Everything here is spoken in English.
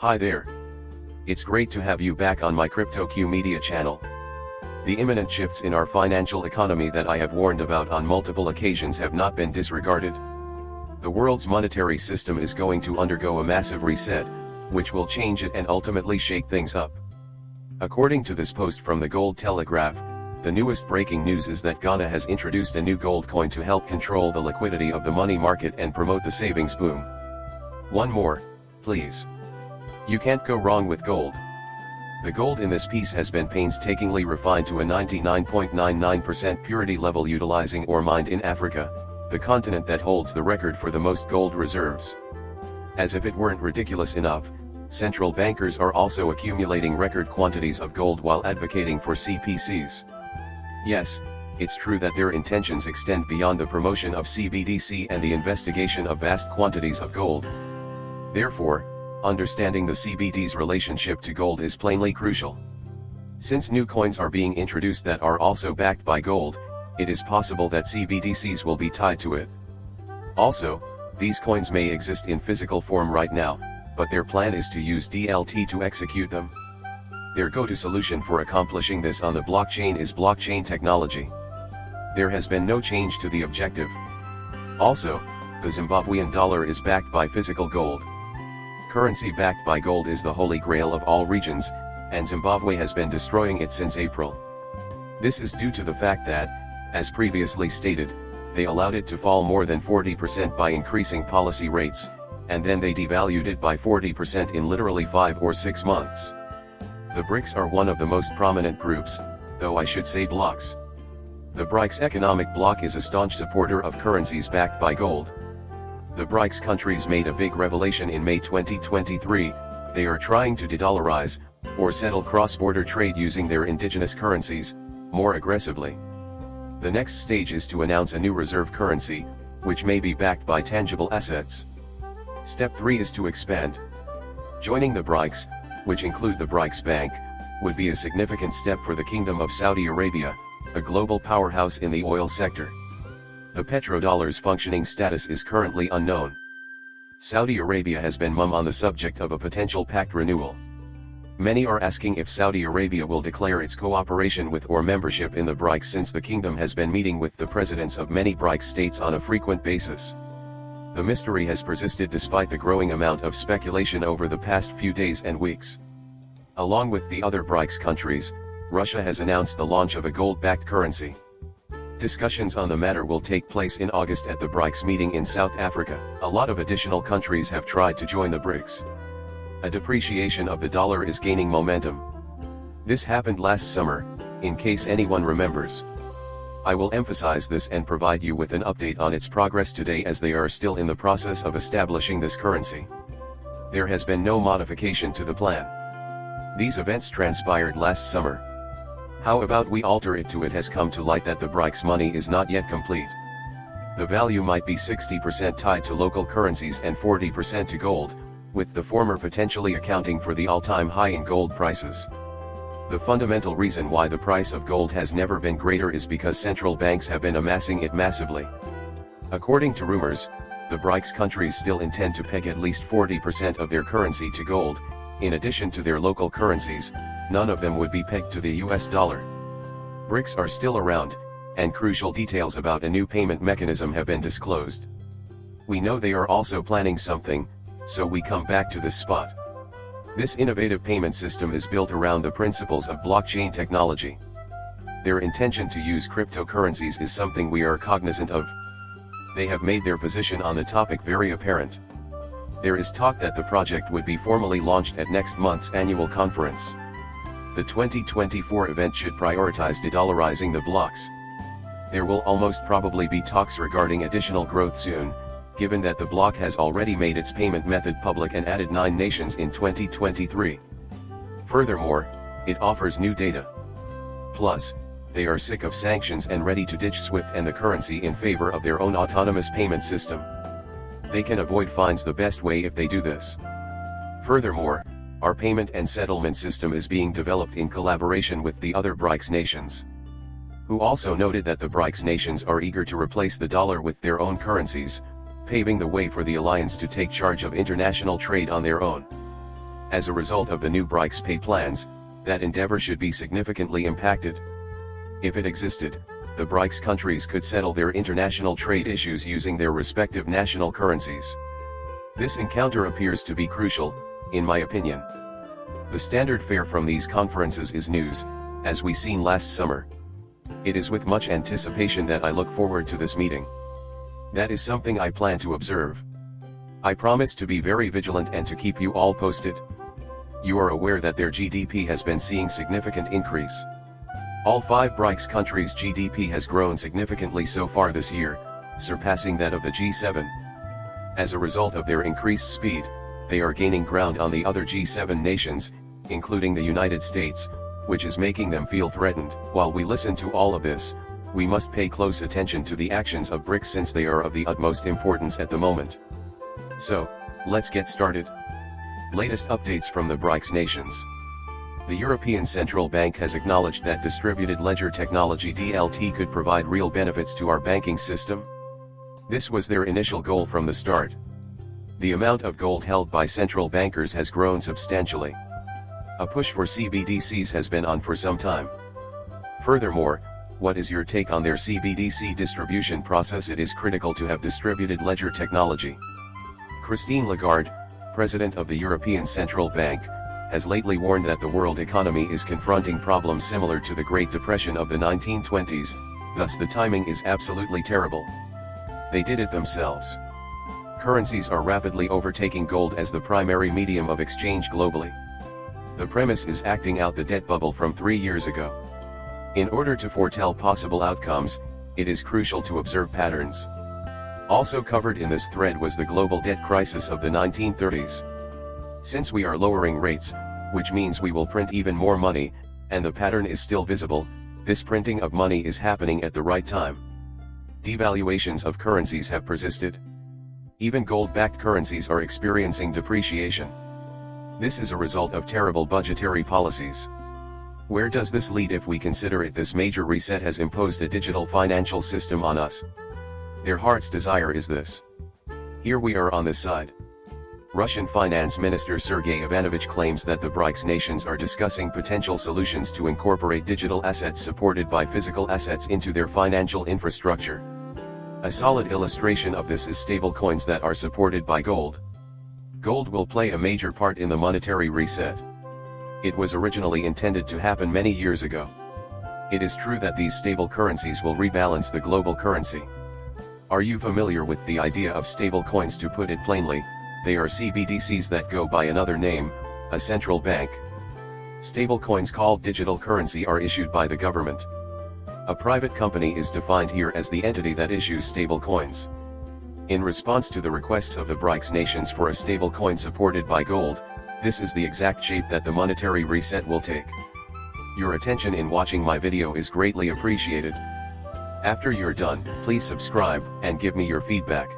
Hi there. It's great to have you back on my CryptoQ Media channel. The imminent shifts in our financial economy that I have warned about on multiple occasions have not been disregarded. The world's monetary system is going to undergo a massive reset, which will change it and ultimately shake things up. According to this post from the Gold Telegraph, the newest breaking news is that Ghana has introduced a new gold coin to help control the liquidity of the money market and promote the savings boom. One more, please. You can't go wrong with gold. The gold in this piece has been painstakingly refined to a 99.99% purity level utilizing ore mined in Africa, the continent that holds the record for the most gold reserves. As if it weren't ridiculous enough, central bankers are also accumulating record quantities of gold while advocating for CPCs. Yes, it's true that their intentions extend beyond the promotion of CBDC and the investigation of vast quantities of gold. Therefore, understanding the CBD's relationship to gold is plainly crucial. Since new coins are being introduced that are also backed by gold, it is possible that CBDCs will be tied to it. Also, these coins may exist in physical form right now, but their plan is to use DLT to execute them. Their go-to solution for accomplishing this on the blockchain is blockchain technology. There has been no change to the objective. Also, the Zimbabwean dollar is backed by physical gold. Currency backed by gold is the holy grail of all regions, and Zimbabwe has been destroying it since April. This is due to the fact that, as previously stated, they allowed it to fall more than 40% by increasing policy rates, and then they devalued it by 40% in literally 5 or 6 months. The BRICS are one of the most prominent groups, though I should say blocks. The BRICS economic bloc is a staunch supporter of currencies backed by gold. The BRICS countries made a big revelation in May 2023, they are trying to de-dollarize, or settle cross-border trade using their indigenous currencies, more aggressively. The next stage is to announce a new reserve currency, which may be backed by tangible assets. Step 3 is to expand. Joining the BRICS, which include the BRICS Bank, would be a significant step for the Kingdom of Saudi Arabia, a global powerhouse in the oil sector. The petrodollar's functioning status is currently unknown. Saudi Arabia has been mum on the subject of a potential pact renewal. Many are asking if Saudi Arabia will declare its cooperation with or membership in the BRICS since the kingdom has been meeting with the presidents of many BRICS states on a frequent basis. The mystery has persisted despite the growing amount of speculation over the past few days and weeks. Along with the other BRICS countries, Russia has announced the launch of a gold-backed currency. Discussions on the matter will take place in August at the BRICS meeting in South Africa. A lot of additional countries have tried to join the BRICS. A depreciation of the dollar is gaining momentum. This happened last summer, in case anyone remembers. I will emphasize this and provide you with an update on its progress today as they are still in the process of establishing this currency. There has been no modification to the plan. These events transpired last summer. How about we alter it to it has come to light that the BRICS money is not yet complete. The value might be 60% tied to local currencies and 40% to gold, with the former potentially accounting for the all-time high in gold prices. The fundamental reason why the price of gold has never been greater is because central banks have been amassing it massively. According to rumors, the BRICS countries still intend to peg at least 40% of their currency to gold, in addition to their local currencies. None of them would be pegged to the US dollar. BRICS are still around, and crucial details about a new payment mechanism have been disclosed. We know they are also planning something, so we come back to this spot. This innovative payment system is built around the principles of blockchain technology. Their intention to use cryptocurrencies is something we are cognizant of. They have made their position on the topic very apparent. There is talk that the project would be formally launched at next month's annual conference. The 2024 event should prioritize de-dollarizing the blocks. There will almost probably be talks regarding additional growth soon, given that the bloc has already made its payment method public and added 9 nations in 2023. Furthermore, it offers new data. Plus, they are sick of sanctions and ready to ditch SWIFT and the currency in favor of their own autonomous payment system. They can avoid fines the best way if they do this. Furthermore, our payment and settlement system is being developed in collaboration with the other BRICS nations, who also noted that the BRICS nations are eager to replace the dollar with their own currencies, paving the way for the alliance to take charge of international trade on their own. As a result of the new BRICS pay plans, that endeavor should be significantly impacted. If it existed, the BRICS countries could settle their international trade issues using their respective national currencies. This encounter appears to be crucial, in my opinion. The standard fare from these conferences is news, as we seen last summer. It is with much anticipation that I look forward to this meeting. That is something I plan to observe. I promise to be very vigilant and to keep you all posted. You are aware that their GDP has been seeing significant increase. All 5 BRICS countries' GDP has grown significantly so far this year, surpassing that of the G7. As a result of their increased speed, they are gaining ground on the other G7 nations, including the United States, which is making them feel threatened. While we listen to all of this, we must pay close attention to the actions of BRICS since they are of the utmost importance at the moment. So, let's get started. Latest updates from the BRICS nations. The European Central Bank has acknowledged that distributed ledger technology (DLT) could provide real benefits to our banking system. This was their initial goal from the start. The amount of gold held by central bankers has grown substantially. A push for CBDCs has been on for some time. Furthermore, what is your take on their CBDC distribution process? It is critical to have distributed ledger technology. Christine Lagarde, President of the European Central Bank, has lately warned that the world economy is confronting problems similar to the Great Depression of the 1920s, thus the timing is absolutely terrible. They did it themselves. Currencies are rapidly overtaking gold as the primary medium of exchange globally. The premise is acting out the debt bubble from 3 years ago. In order to foretell possible outcomes, it is crucial to observe patterns. Also covered in this thread was the global debt crisis of the 1930s. Since we are lowering rates, which means we will print even more money, and the pattern is still visible, this printing of money is happening at the right time. Devaluations of currencies have persisted. Even gold-backed currencies are experiencing depreciation. This is a result of terrible budgetary policies. Where does this lead if we consider it? This major reset has imposed a digital financial system on us. Their heart's desire is this. Here we are on this side. Russian Finance Minister Sergei Ivanovich claims that the BRICS nations are discussing potential solutions to incorporate digital assets supported by physical assets into their financial infrastructure. A solid illustration of this is stablecoins that are supported by gold. Gold will play a major part in the monetary reset. It was originally intended to happen many years ago. It is true that these stable currencies will rebalance the global currency. Are you familiar with the idea of stablecoins? To put it plainly, they are CBDCs that go by another name, a central bank. Stablecoins called digital currency are issued by the government. A private company is defined here as the entity that issues stablecoins. In response to the requests of the BRICS nations for a stablecoin supported by gold, this is the exact shape that the monetary reset will take. Your attention in watching my video is greatly appreciated. After you're done, please subscribe and give me your feedback.